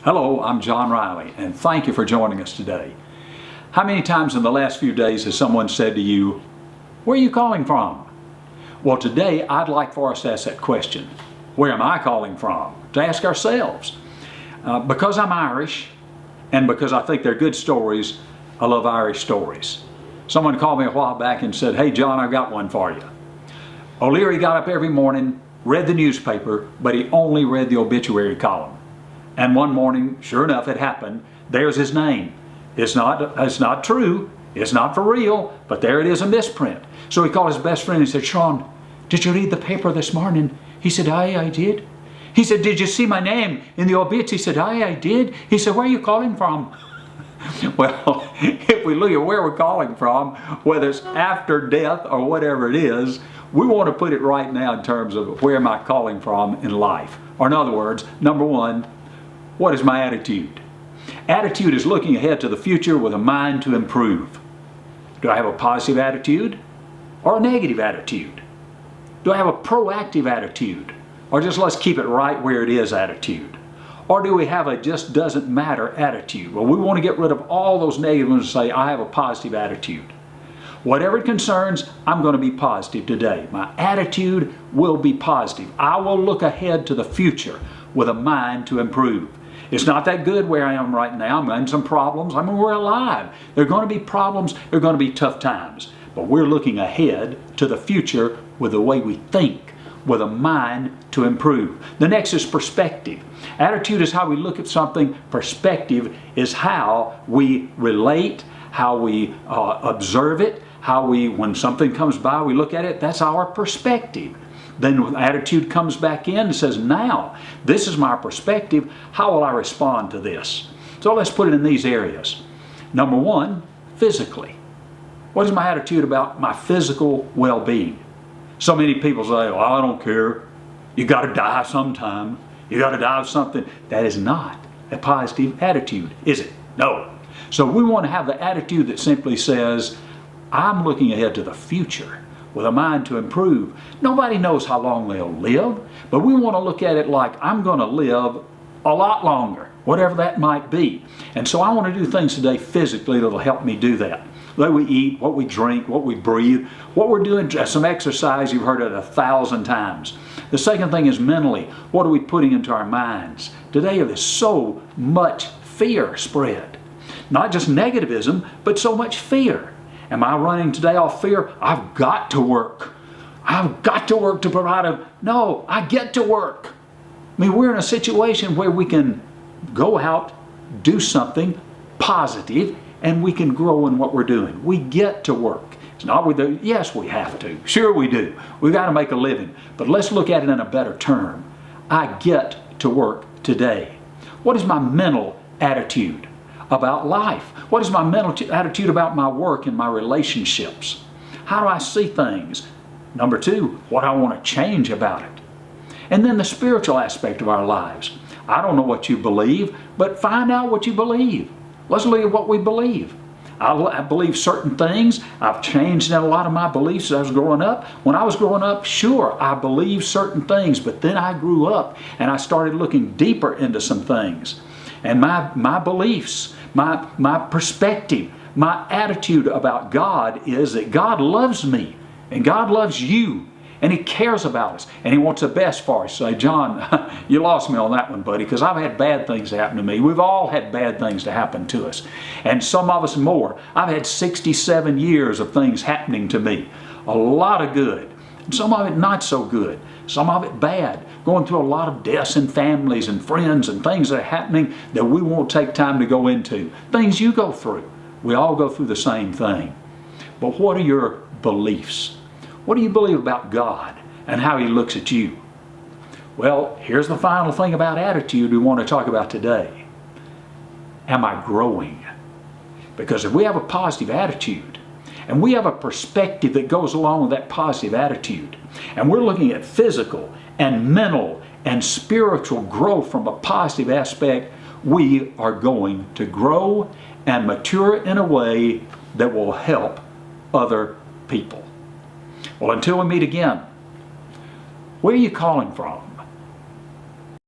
Hello, I'm John Riley, and thank you for joining us today. How many times in the last few days has someone said to you, "Where are you calling from?" Well, today I'd like for us to ask that question. Where am I calling from? To ask ourselves. Because I'm Irish, and because I think they're good stories, I love Irish stories. Someone called me a while back and said, "Hey John, I've got one for you." O'Leary got up every morning, read the newspaper, but he only read the obituary column. And one morning, sure enough, it happened. There's his name. It's not true. It's not for real, but there it is, a misprint. So he called his best friend and said, "Sean, did you read the paper this morning?" He said, I did." He said, "Did you see my name in the obits?" He said, I did." He said, "Where are you calling from?" Well, if we look at where we're calling from, whether it's after death or whatever it is, we want to put it right now in terms of where am I calling from in life. Or in other words, number one, what is my attitude? Attitude is looking ahead to the future with a mind to improve. Do I have a positive attitude or a negative attitude? Do I have a proactive attitude or just let's keep it right where it is attitude? Or do we have a just doesn't matter attitude? Well, we want to get rid of all those negative ones and say, I have a positive attitude. Whatever it concerns, I'm going to be positive today. My attitude will be positive. I will look ahead to the future with a mind to improve. It's not that good where I am right now. I'm in some problems. I mean, we're alive. There are going to be problems. There are going to be tough times. But we're looking ahead to the future with the way we think, with a mind to improve. The next is perspective. Attitude is how we look at something. Perspective is how we relate, how we observe it, how we, when something comes by, we look at it. That's our perspective. Then attitude comes back in and says, now, this is my perspective. How will I respond to this? So let's put it in these areas. Number one, physically. What is my attitude about my physical well-being? So many people say, "Oh, I don't care. You got to die sometime. You got to die of something." That is not a positive attitude, is it? No. So we want to have the attitude that simply says, I'm looking ahead to the future with a mind to improve. Nobody knows how long they'll live, but we want to look at it like I'm going to live a lot longer, whatever that might be. And so I want to do things today physically that will help me do that. The way we eat, what we drink, what we breathe, what we're doing, some exercise, you've heard it 1,000 times. The second thing is mentally, what are we putting into our minds? Today there's so much fear spread. Not just negativism, but so much fear. Am I running today off fear? I've got to work. I've got to work to provide a... No, I get to work. I mean, we're in a situation where we can go out, do something positive, and we can grow in what we're doing. We get to work. It's not we do. Yes, we have to. Sure we do. We've got to make a living. But let's look at it in a better term. I get to work today. What is my mental attitude about life? What is my mental attitude about my work and my relationships? How do I see things? Number two, what I want to change about it. And then the spiritual aspect of our lives. I don't know what you believe, but find out what you believe. Let's look at what we believe. I believe certain things. I've changed in a lot of my beliefs as I was growing up. When I was growing up, sure, I believed certain things, but then I grew up and I started looking deeper into some things. And my beliefs, my perspective, my attitude about God is that God loves me and God loves you and He cares about us and He wants the best for us. Say, "John, you lost me on that one, buddy, because I've had bad things happen to me." We've all had bad things to happen to us. And some of us more. I've had 67 years of things happening to me. A lot of good. And some of it not so good. Some of it bad. Going through a lot of deaths in families and friends and things that are happening that we won't take time to go into. Things you go through. We all go through the same thing. But what are your beliefs? What do you believe about God and how He looks at you? Well, here's the final thing about attitude we want to talk about today. Am I growing? Because if we have a positive attitude and we have a perspective that goes along with that positive attitude, and we're looking at physical and mental and spiritual growth from a positive aspect, we are going to grow and mature in a way that will help other people. Well, until we meet again, where are you calling from?